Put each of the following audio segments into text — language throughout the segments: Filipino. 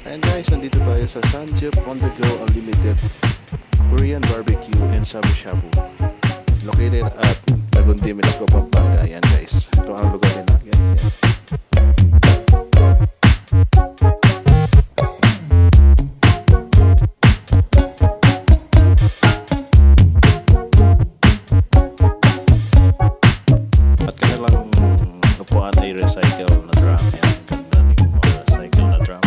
Ayan guys, nandito tayo sa Samgyup OnTheGo UnliMeated Korean Barbecue and ShabuShabu, located at Lagundi, Mexico, Pampanga. Ayan guys, ito ang lugar nila. Ayan. At kanilang upuan ay recycle na drum. Ayan, ganda yung mga recycle na drum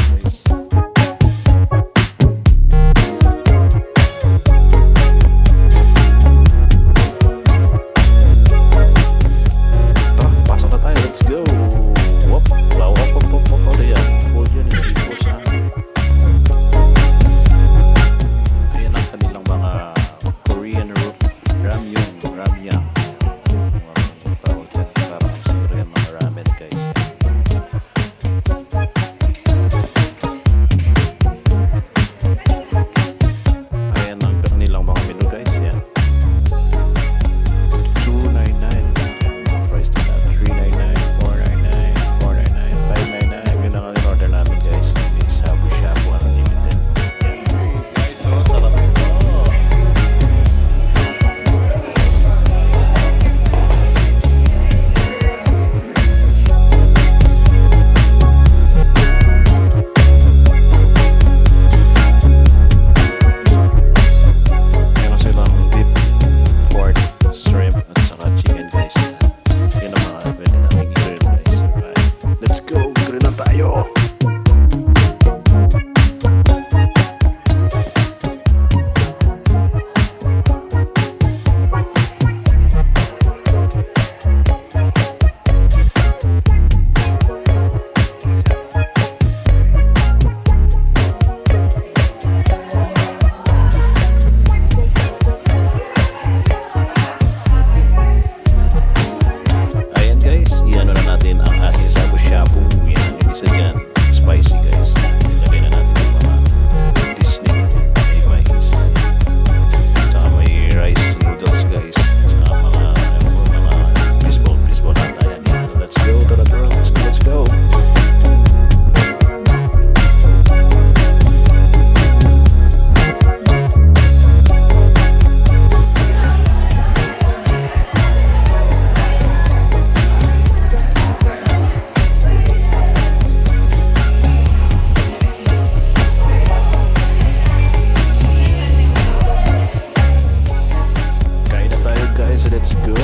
guys. Let's go.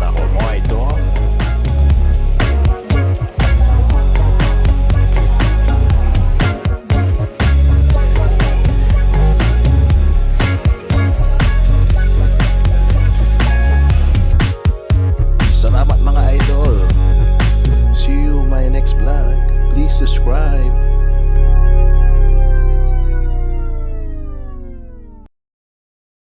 Tako mo ito. Salamat mga idol. See you my next vlog. Please subscribe.